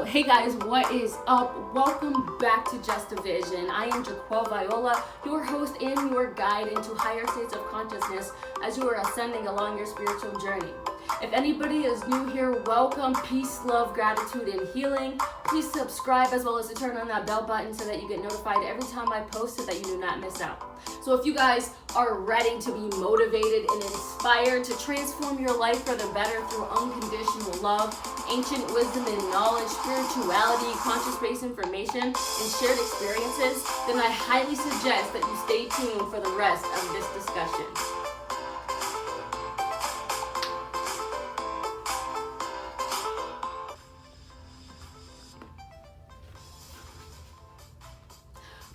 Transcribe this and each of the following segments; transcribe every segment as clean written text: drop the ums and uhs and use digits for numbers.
Hey guys, what is up? Welcome back to Just a Vision. I am Jaquel Viola, your host and your guide into higher states of consciousness as you are ascending along your spiritual journey. If anybody is new here, welcome, peace, love, gratitude, and healing. Please subscribe as well as to turn on that bell button so that you get notified every time I post it, that you do not miss out. So if you guys are ready to be motivated and inspired to transform your life for the better through unconditional love, ancient wisdom and knowledge, spirituality, conscious-based information, and shared experiences, then I highly suggest that you stay tuned for the rest of this discussion.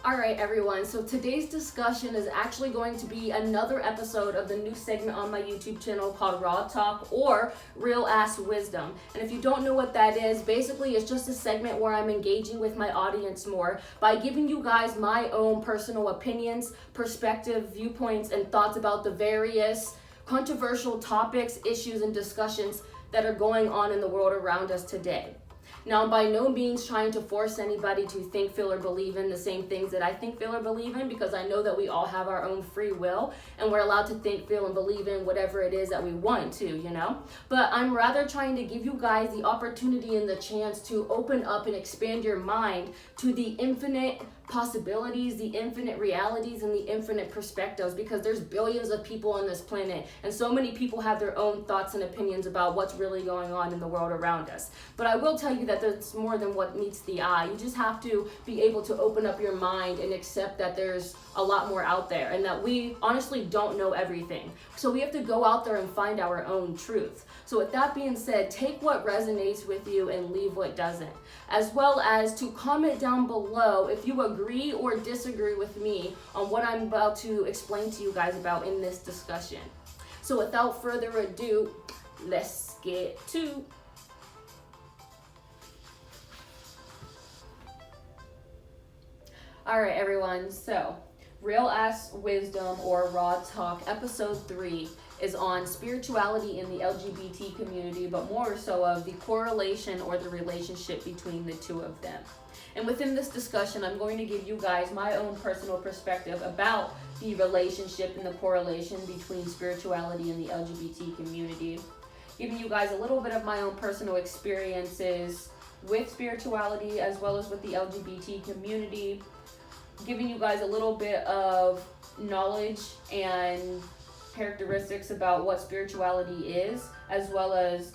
Alright everyone, so today's discussion is actually going to be another episode of the new segment on my YouTube channel called Raw Talk or Real Ass Wisdom. And if you don't know what that is, basically it's just a segment where I'm engaging with my audience more by giving you guys my own personal opinions, perspective, viewpoints, and thoughts about the various controversial topics, issues, and discussions that are going on in the world around us today. Now, I'm by no means trying to force anybody to think, feel, or believe in the same things that I think, feel, or believe in, because I know that we all have our own free will and we're allowed to think, feel, and believe in whatever it is that we want to, you know? But I'm rather trying to give you guys the opportunity and the chance to open up and expand your mind to the infinite possibilities, the infinite realities, and the infinite perspectives, because there's billions of people on this planet and so many people have their own thoughts and opinions about what's really going on in the world around us. But I will tell you that there's more than what meets the eye. You just have to be able to open up your mind and accept that there's a lot more out there and that we honestly don't know everything. So we have to go out there and find our own truth. So with that being said, take what resonates with you and leave what doesn't, as well as to comment down below if you agree or disagree with me on what I'm about to explain to you guys about in this discussion. So without further ado, let's get to. Alright everyone, so Real Ass Wisdom or Raw Talk episode 3 is on spirituality in the LGBT community, but more so of the correlation or the relationship between the two of them. And within this discussion, I'm going to give you guys my own personal perspective about the relationship and the correlation between spirituality and the LGBT community, giving you guys a little bit of my own personal experiences with spirituality as well as with the LGBT community, giving you guys a little bit of knowledge and characteristics about what spirituality is, as well as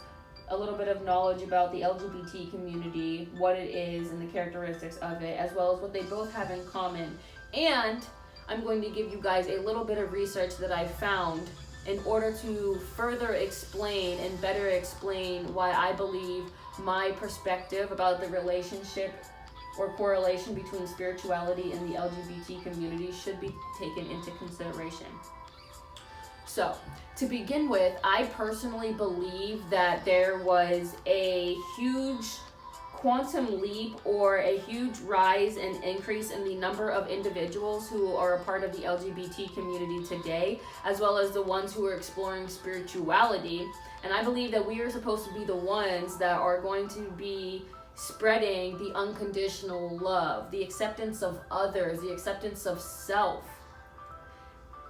a little bit of knowledge about the LGBT community, what it is and the characteristics of it, as well as what they both have in common. And I'm going to give you guys a little bit of research that I found in order to further explain and better explain why I believe my perspective about the relationship or correlation between spirituality and the LGBT community should be taken into consideration. So, to begin with, I personally believe that there was a huge quantum leap or a huge rise and increase in the number of individuals who are a part of the LGBT community today, as well as the ones who are exploring spirituality. And I believe that we are supposed to be the ones that are going to be spreading the unconditional love, the acceptance of others, the acceptance of self,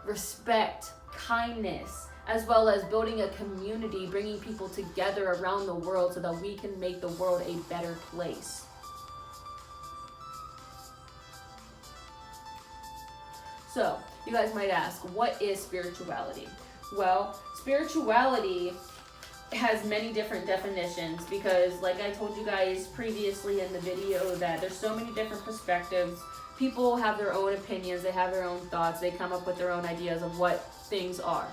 respect, kindness, as well as building a community, bringing people together around the world so that we can make the world a better place. So, you guys might ask, what is spirituality? Well, spirituality has many different definitions because, like I told you guys previously in the video, that there's so many different perspectives. People have their own opinions, they have their own thoughts, they come up with their own ideas of what things are.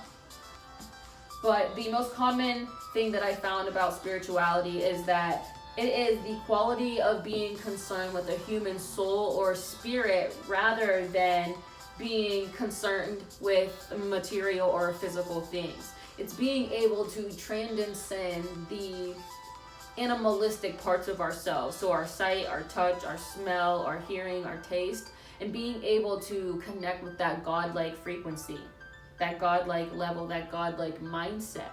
But the most common thing that I found about spirituality is that it is the quality of being concerned with a human soul or spirit rather than being concerned with material or physical things. It's being able to transcend the animalistic parts of ourselves, so our sight, our touch, our smell, our hearing, our taste, and being able to connect with that godlike frequency, that godlike level, that godlike mindset.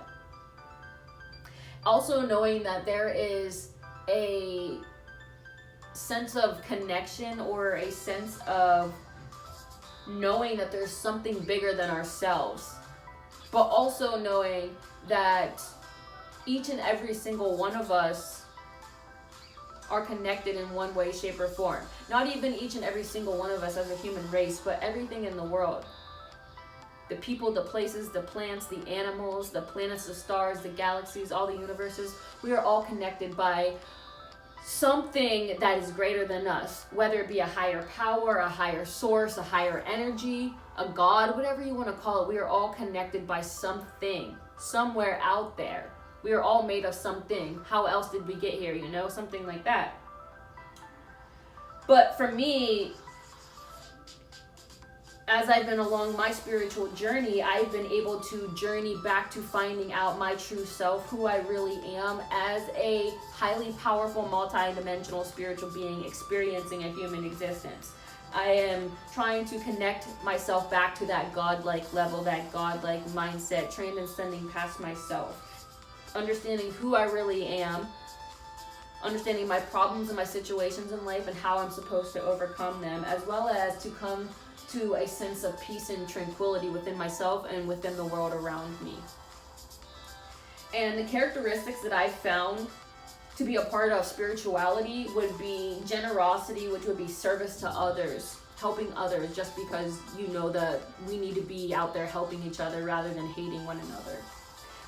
Also knowing that there is a sense of connection or a sense of knowing that there's something bigger than ourselves, but also knowing that each and every single one of us are connected in one way, shape, or form. Not even each and every single one of us as a human race, but everything in the world. The people, the places, the plants, the animals, the planets, the stars, the galaxies, all the universes, we are all connected by something that is greater than us, whether it be a higher power, a higher source, a higher energy, a God, whatever you want to call it. We are all connected by something, somewhere out there. We are all made of something. How else did we get here? Something like that. But for me, as I've been along my spiritual journey, I've been able to journey back to finding out my true self, who I really am as a highly powerful, multi-dimensional spiritual being experiencing a human existence. I am trying to connect myself back to that godlike level, that godlike mindset, transcending past myself, understanding who I really am, understanding my problems and my situations in life and how I'm supposed to overcome them, as well as to come to a sense of peace and tranquility within myself and within the world around me. And the characteristics that I've found to be a part of spirituality would be generosity, which would be service to others, helping others, just because that we need to be out there helping each other rather than hating one another.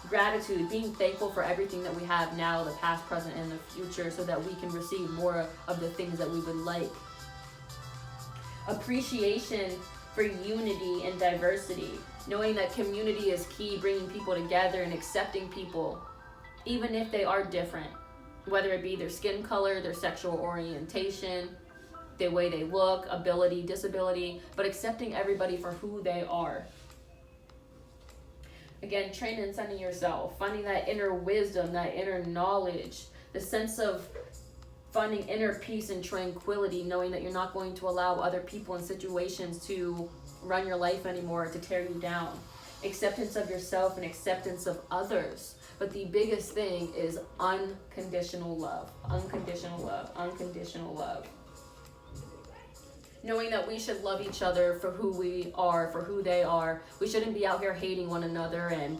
Gratitude, being thankful for everything that we have now, the past, present, and the future, so that we can receive more of the things that we would like. Appreciation for unity and diversity, knowing that community is key, bringing people together and accepting people, even if they are different, whether it be their skin color, their sexual orientation, the way they look, ability, disability, but accepting everybody for who they are. Again, transcending yourself, finding that inner wisdom, that inner knowledge, the sense of finding inner peace and tranquility, knowing that you're not going to allow other people and situations to run your life anymore, to tear you down. Acceptance of yourself and acceptance of others. But the biggest thing is unconditional love. Unconditional love. Unconditional love. Knowing that we should love each other for who we are, for who they are. We shouldn't be out here hating one another and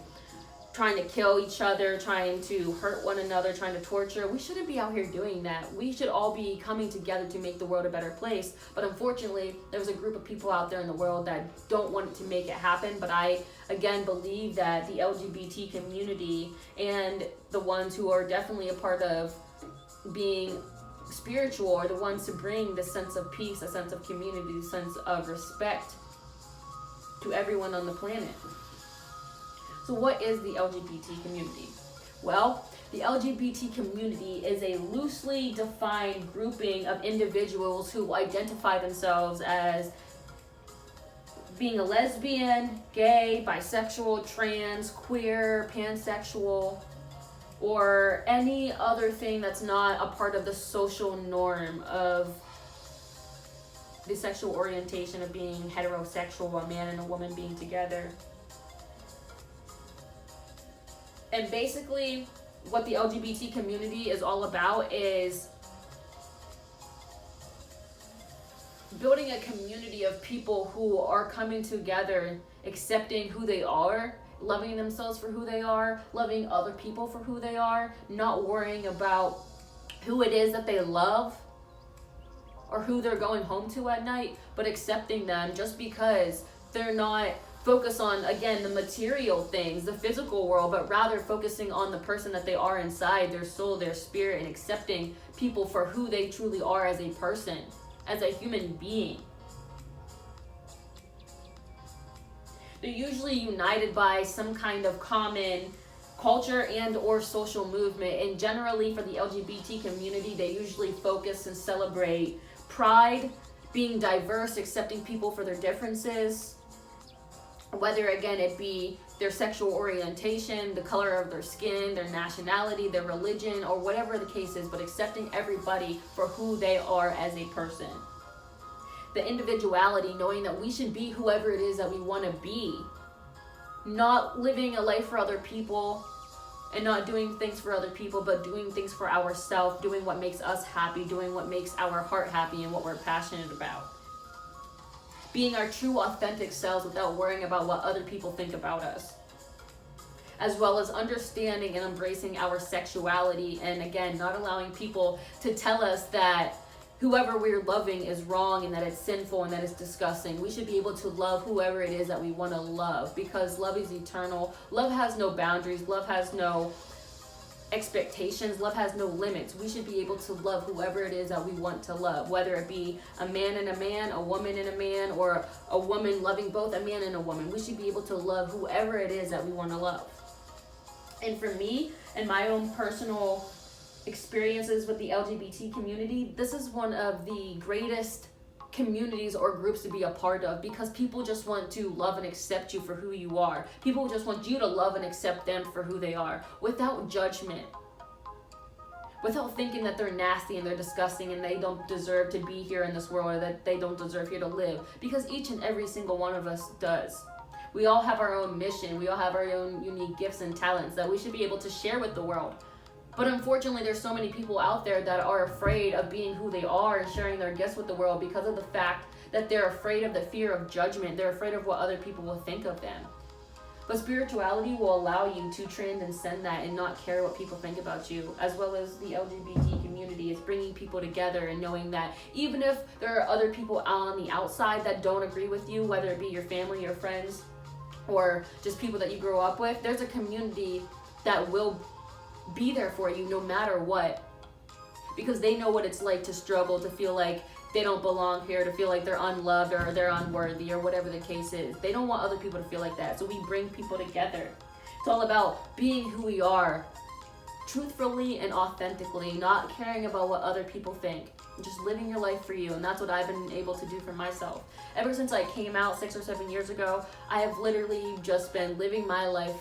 trying to kill each other, trying to hurt one another, trying to torture. We shouldn't be out here doing that. We should all be coming together to make the world a better place. But unfortunately, there's a group of people out there in the world that don't want to make it happen. But I, again, believe that the LGBT community and the ones who are definitely a part of being spiritual are the ones to bring the sense of peace, a sense of community, a sense of respect to everyone on the planet. So what is the LGBT community? Well, the LGBT community is a loosely defined grouping of individuals who identify themselves as being a lesbian, gay, bisexual, trans, queer, pansexual, or any other thing that's not a part of the social norm of the sexual orientation of being heterosexual, a man and a woman being together. And basically, what the LGBT community is all about is building a community of people who are coming together, accepting who they are, loving themselves for who they are, loving other people for who they are, not worrying about who it is that they love or who they're going home to at night, but accepting them just because they're not focused on, again, the material things, the physical world, but rather focusing on the person that they are inside, their soul, their spirit, and accepting people for who they truly are as a person, as a human being. They're usually united by some kind of common culture and or social movement, and generally for the LGBT community, they usually focus and celebrate pride, being diverse, accepting people for their differences, whether again it be their sexual orientation, the color of their skin, their nationality, their religion, or whatever the case is, but accepting everybody for who they are as a person. The individuality, knowing that we should be whoever it is that we want to be, not living a life for other people, and not doing things for other people, but doing things for ourselves, doing what makes us happy, doing what makes our heart happy and what we're passionate about. Being our true authentic selves without worrying about what other people think about us. As well as understanding and embracing our sexuality, and again, not allowing people to tell us that whoever we're loving is wrong and that it's sinful and that it's disgusting. We should be able to love whoever it is that we want to love, because love is eternal. Love has no boundaries. Love has no expectations. Love has no limits. We should be able to love whoever it is that we want to love, whether it be a man and a man, a woman and a man, or a woman loving both a man and a woman. We should be able to love whoever it is that we want to love. And for me and my own personal experiences with the LGBT community, this is one of the greatest communities or groups to be a part of, because people just want to love and accept you for who you are. People just want you to love and accept them for who they are, without judgment, without thinking that they're nasty and they're disgusting and they don't deserve to be here in this world, or that they don't deserve here to live, because each and every single one of us does. We all have our own mission. We all have our own unique gifts and talents that we should be able to share with the world. But unfortunately, there's so many people out there that are afraid of being who they are and sharing their gifts with the world, because of the fact that they're afraid of the fear of judgment. They're afraid of what other people will think of them. But spirituality will allow you to transcend that and not care what people think about you, as well as the LGBT community. It's bringing people together and knowing that even if there are other people on the outside that don't agree with you, whether it be your family, your friends, or just people that you grow up with, there's a community that will be there for you no matter what, because they know what it's like to struggle, to feel like they don't belong here, to feel like they're unloved or they're unworthy or whatever the case is. They don't want other people to feel like that, so we bring people together. It's all about being who we are, truthfully and authentically, not caring about what other people think, just living your life for you. And that's what I've been able to do for myself. Ever since I came out 6 or 7 years ago, I have literally just been living my life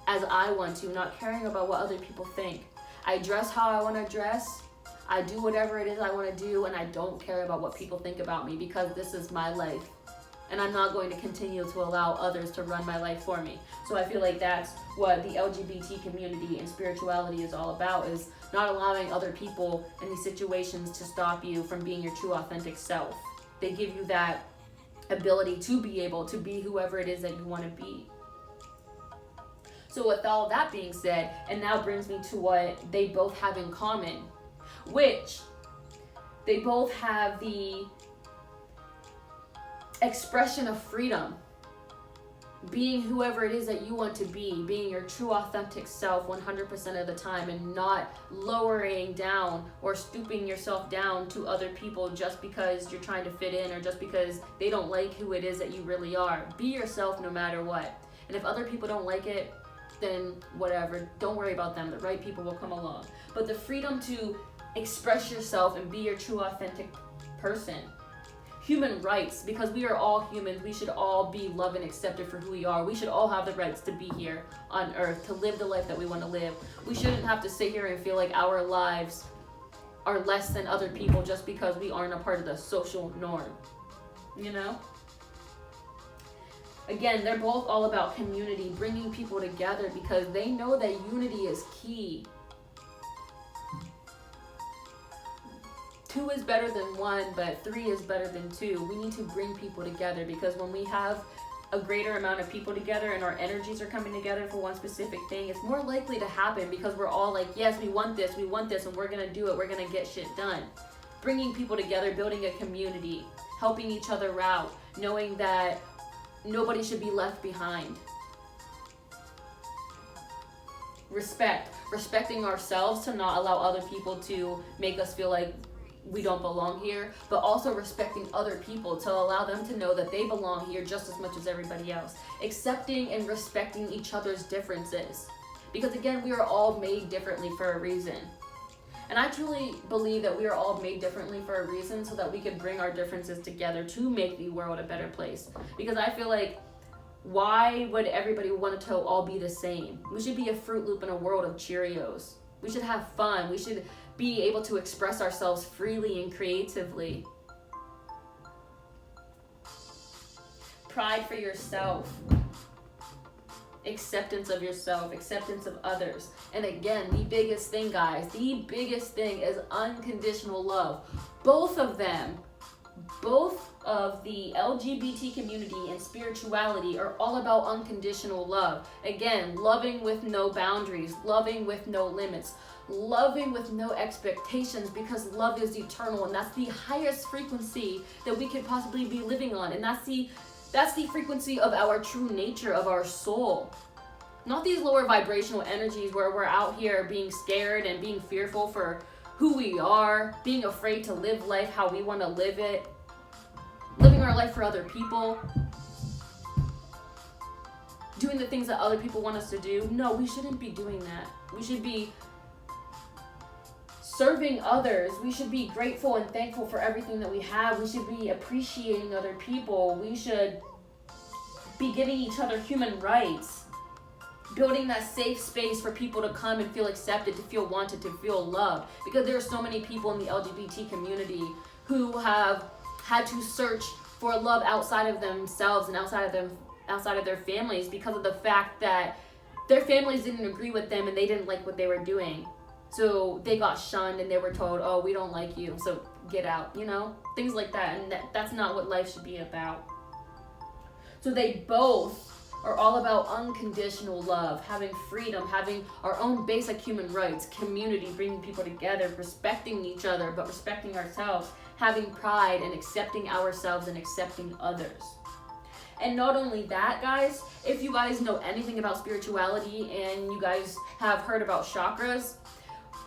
as I want to, not caring about what other people think. I dress how I want to dress. I do whatever it is I want to do, and I don't care about what people think about me, because this is my life. And I'm not going to continue to allow others to run my life for me. So I feel like that's what the LGBT community and spirituality is all about, is not allowing other people in these situations to stop you from being your true authentic self. They give you that ability to be able to be whoever it is that you want to be. So with all that being said, it now brings me to what they both have in common, which they both have the expression of freedom, being whoever it is that you want to be, being your true authentic self 100% of the time, and not lowering down or stooping yourself down to other people just because you're trying to fit in, or just because they don't like who it is that you really are. Be yourself no matter what. And if other people don't like it, then whatever, don't worry about them. The right people will come along. But the freedom to express yourself and be your true authentic person. Human rights, because we are all humans. We should all be loved and accepted for who we are. We should all have the rights to be here on earth, to live the life that we want to live. We shouldn't have to sit here and feel like our lives are less than other people just because we aren't a part of the social norm, you know? Again, they're both all about community, bringing people together, because they know that unity is key. 2 is better than 1, but 3 is better than 2. We need to bring people together, because when we have a greater amount of people together and our energies are coming together for one specific thing, it's more likely to happen, because we're all like, yes, we want this, and we're going to do it, we're going to get shit done. Bringing people together, building a community, helping each other out, knowing that nobody should be left behind. Respecting ourselves, to not allow other people to make us feel like we don't belong here, but also respecting other people to allow them to know that they belong here just as much as everybody else. Accepting and respecting each other's differences, because again, we are all made differently for a reason. And I truly believe that we are all made differently for a reason, so that we can bring our differences together to make the world a better place. Because I feel like, why would everybody want to all be the same? We should be a Fruit Loop in a world of Cheerios. We should have fun. We should be able to express ourselves freely and creatively. Pride for yourself. acceptance of yourself, acceptance of others. And again, the biggest thing, guys, the biggest thing is unconditional love. Both of them, both of the LGBT community and spirituality are all about unconditional love. Again, loving with no boundaries, loving with no limits, loving with no expectations, because love is eternal, and that's the highest frequency that we could possibly be living on. And that's the frequency of our true nature, of our soul. Not these lower vibrational energies where we're out here being scared and being fearful for who we are, being afraid to live life how we want to live it, living our life for other people, doing the things that other people want us to do. No, we shouldn't be doing that. We should be serving others. We should be grateful and thankful for everything that we have. We should be appreciating other people. We should be giving each other human rights, building that safe space for people to come and feel accepted, to feel wanted, to feel loved. Because there are so many people in the LGBT community who have had to search for love outside of themselves and outside of their families, because of the fact that their families didn't agree with them and they didn't like what they were doing. So they got shunned and they were told, oh, we don't like you, so get out, things like that. And that's not what life should be about. So they both are all about unconditional love, having freedom, having our own basic human rights, community, bringing people together, respecting each other, but respecting ourselves, having pride and accepting ourselves and accepting others. And not only that, guys, if you guys know anything about spirituality and you guys have heard about chakras,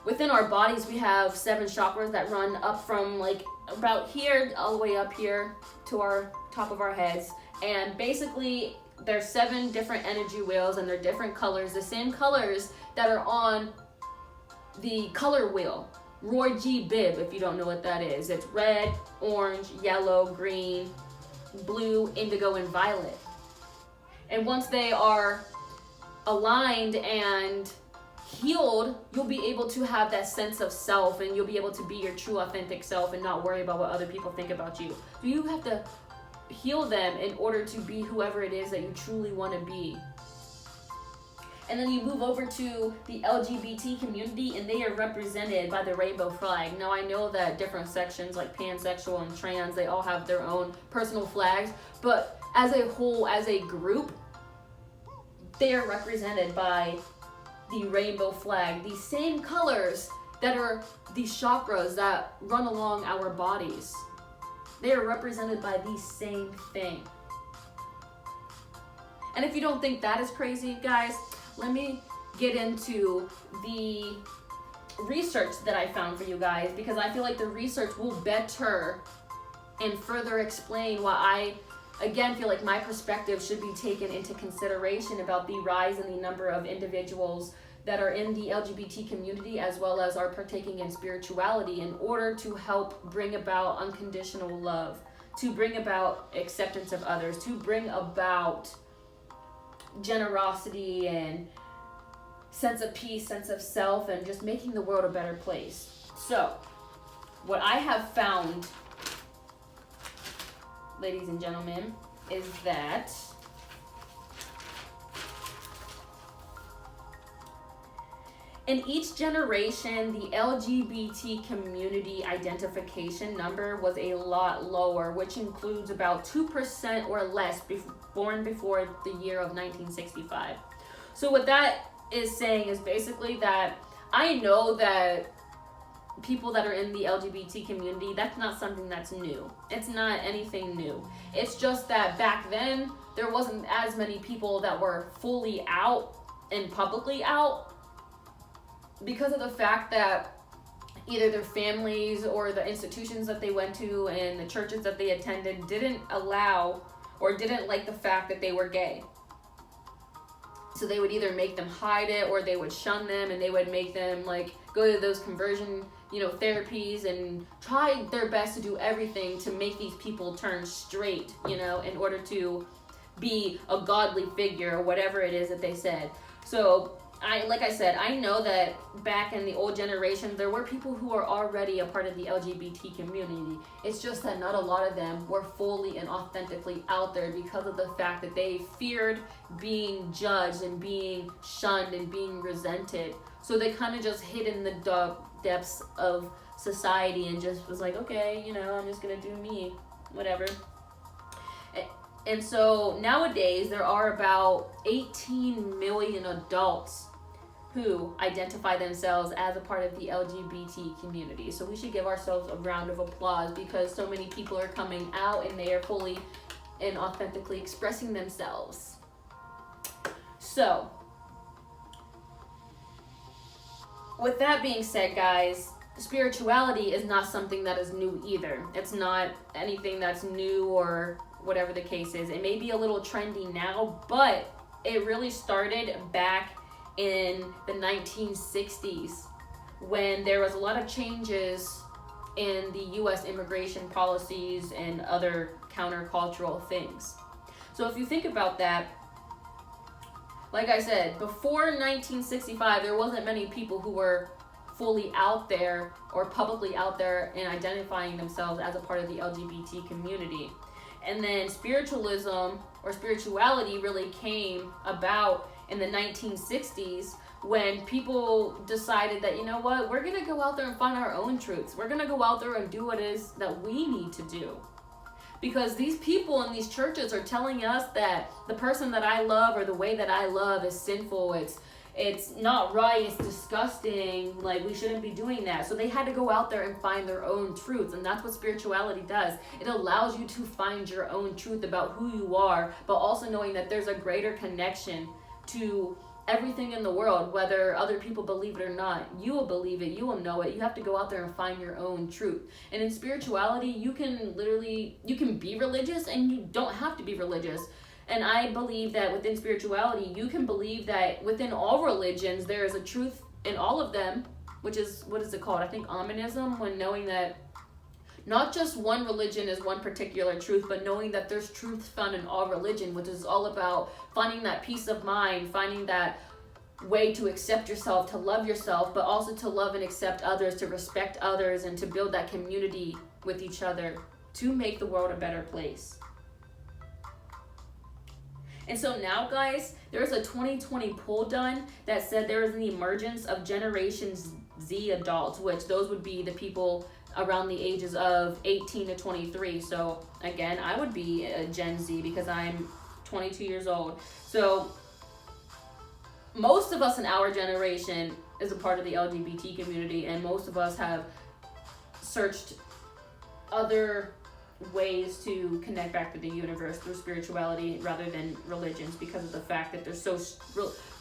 within our bodies we have 7 chakras that run up from like about here all the way up here to our top of our heads. And basically there's 7 different energy wheels, and they're different colors, the same colors that are on the color wheel. Roy G. Bibb, if you don't know what that is. It's red, orange, yellow, green, blue, indigo, and violet. And once they are aligned and healed, you'll be able to have that sense of self, and you'll be able to be your true authentic self and not worry about what other people think about you. So you have to heal them in order to be whoever it is that you truly want to be. And then you move over to the LGBT community, and they are represented by the rainbow flag. Now I know that different sections like pansexual and trans, they all have their own personal flags, but as a whole, as a group, they are represented by the rainbow flag, the same colors that are the chakras that run along our bodies. They are represented by the same thing. And if you don't think that is crazy, guys, let me get into the research that I found for you guys, because I feel like the research will better and further explain why I, again, feel like my perspective should be taken into consideration about the rise in the number of individuals that are in the LGBT community, as well as are partaking in spirituality, in order to help bring about unconditional love, to bring about acceptance of others, to bring about generosity and sense of peace, sense of self, and just making the world a better place. So, what I have found, ladies and gentlemen, is that in each generation, the LGBT community identification number was a lot lower, which includes about 2% or less born before the year of 1965. So what that is saying is basically that I know that people that are in the LGBT community, that's not something that's new. It's not anything new. It's just that back then, there wasn't as many people that were fully out and publicly out, because of the fact that either their families or the institutions that they went to and the churches that they attended didn't allow or didn't like the fact that they were gay. So they would either make them hide it, or they would shun them, and they would make them like go to those conversion, therapies, and try their best to do everything to make these people turn straight, in order to be a godly figure or whatever it is that they said. So like I said, I know that back in the old generation, there were people who are already a part of the LGBT community. It's just that not a lot of them were fully and authentically out there because of the fact that they feared being judged and being shunned and being resented. So they kind of just hid in the dark depths of society and just was like, okay, I'm just gonna do me, whatever. And so nowadays there are about 18 million adults who identify themselves as a part of the LGBT community. So we should give ourselves a round of applause because so many people are coming out and they are fully and authentically expressing themselves. So, with that being said, guys, spirituality is not something that is new either. It's not anything that's new or whatever the case is. It may be a little trendy now, but it really started back in the 1960s when there was a lot of changes in the U.S. immigration policies and other countercultural things. So if you think about that, like I said, before 1965, there wasn't many people who were fully out there or publicly out there and identifying themselves as a part of the LGBT community. And then spiritualism or spirituality really came about in the 1960s when people decided that, we're going to go out there and find our own truths. We're going to go out there and do what it is that we need to do. Because these people in these churches are telling us that the person that I love or the way that I love is sinful. It's not right. It's disgusting. Like, we shouldn't be doing that. So they had to go out there and find their own truths. And that's what spirituality does. It allows you to find your own truth about who you are, but also knowing that there's a greater connection to everything in the world, whether other people believe it or not. You will believe it. You will know it. You have to go out there and find your own truth. And in spirituality, you can be religious and you don't have to be religious. And I believe that within spirituality, you can believe that within all religions, there is a truth in all of them, which is, what is it called? I think omonism, when knowing that not just one religion is one particular truth, but knowing that there's truth found in all religion, which is all about finding that peace of mind, finding that way to accept yourself, to love yourself, but also to love and accept others, to respect others, and to build that community with each other to make the world a better place. And so now, guys, there's a 2020 poll done that said there is an emergence of Generation Z adults, which those would be the people around the ages of 18 to 23. So again, I would be a Gen Z because I'm 22 years old. So most of us in our generation is a part of the LGBT community, and most of us have searched other ways to connect back to the universe through spirituality rather than religions, because of the fact that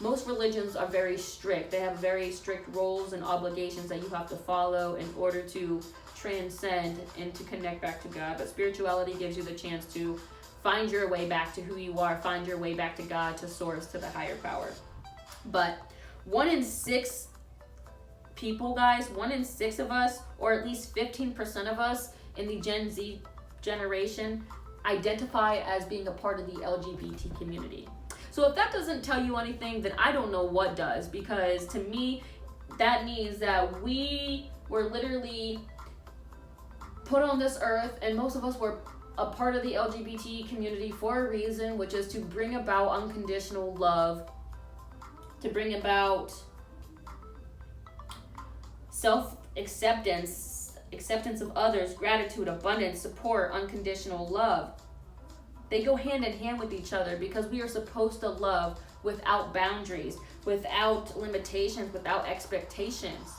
most religions are very strict. They have very strict rules and obligations that you have to follow in order to transcend and to connect back to God. But spirituality gives you the chance to find your way back to who you are, find your way back to God, to source, to the higher power. But 1 in 6 people, guys, 1 in 6 of us, or at least 15% of us in the Gen Z generation identify as being a part of the LGBT community. So if that doesn't tell you anything, then I don't know what does, because to me that means that we were literally put on this earth, and most of us were a part of the LGBT community for a reason, which is to bring about unconditional love, to bring about self-acceptance, acceptance of others, gratitude, abundance, support, unconditional love. They go hand in hand with each other, because we are supposed to love without boundaries, without limitations, without expectations.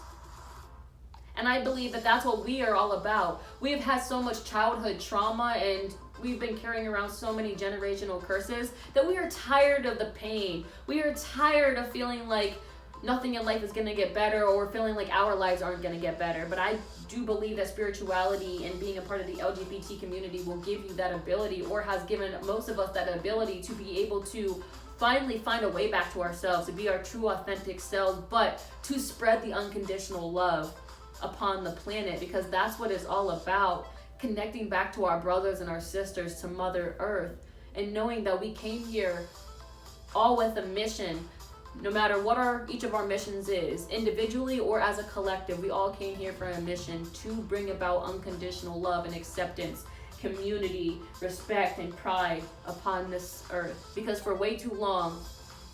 And I believe that that's what we are all about. We have had so much childhood trauma, and we've been carrying around so many generational curses that we are tired of the pain. We are tired of feeling like nothing in life is going to get better, or feeling like our lives aren't going to get better. But I do believe that spirituality and being a part of the LGBT community will give you that ability, or has given most of us that ability, to be able to finally find a way back to ourselves, to be our true authentic selves, but to spread the unconditional love upon the planet, because that's what it's all about. Connecting back to our brothers and our sisters, to Mother Earth, and knowing that we came here all with a mission no matter what each of our missions is, individually or as a collective, we all came here for a mission to bring about unconditional love and acceptance, community, respect, and pride upon this earth. Because for way too long,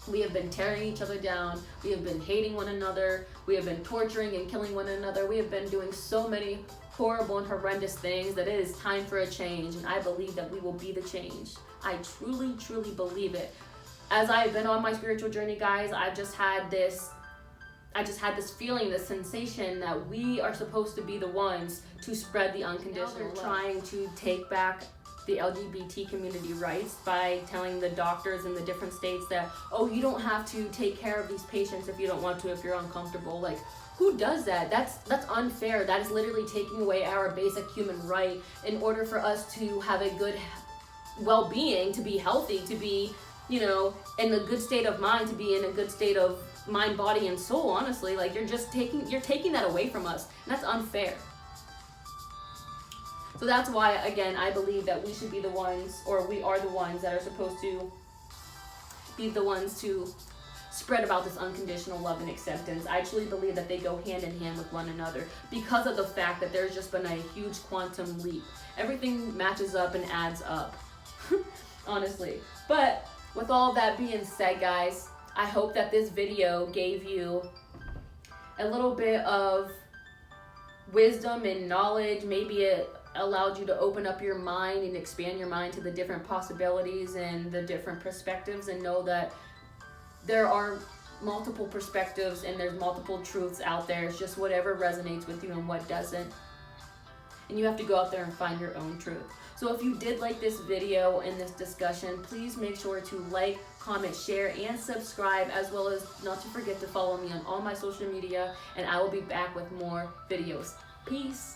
we have been tearing each other down, we have been hating one another, we have been torturing and killing one another, we have been doing so many horrible and horrendous things that it is time for a change, and I believe that we will be the change. I truly, truly believe it. As I've been on my spiritual journey, guys, I just had this feeling, this sensation that we are supposed to be the ones to spread the unconditional love. Trying to take back the LGBT community rights by telling the doctors in the different states that, oh, you don't have to take care of these patients if you don't want to, if you're uncomfortable. Like, who does that? That's unfair. That is literally taking away our basic human right in order for us to have a good well-being, to be healthy, to be, you know, in a good state of mind, to be in a good state of mind, body, and soul. Honestly, like, you're taking that away from us, and that's unfair. So that's why, again, I believe that we should be the ones, or we are the ones that are supposed to be the ones to spread about this unconditional love and acceptance. I truly believe that they go hand in hand with one another because of the fact that there's just been a huge quantum leap. Everything matches up and adds up, honestly. But with all that being said, guys, I hope that this video gave you a little bit of wisdom and knowledge. Maybe it allowed you to open up your mind and expand your mind to the different possibilities and the different perspectives, and know that there are multiple perspectives and there's multiple truths out there. It's just whatever resonates with you and what doesn't. And you have to go out there and find your own truth. So if you did like this video and this discussion, please make sure to like, comment, share, and subscribe, as well as not to forget to follow me on all my social media, and I will be back with more videos. Peace.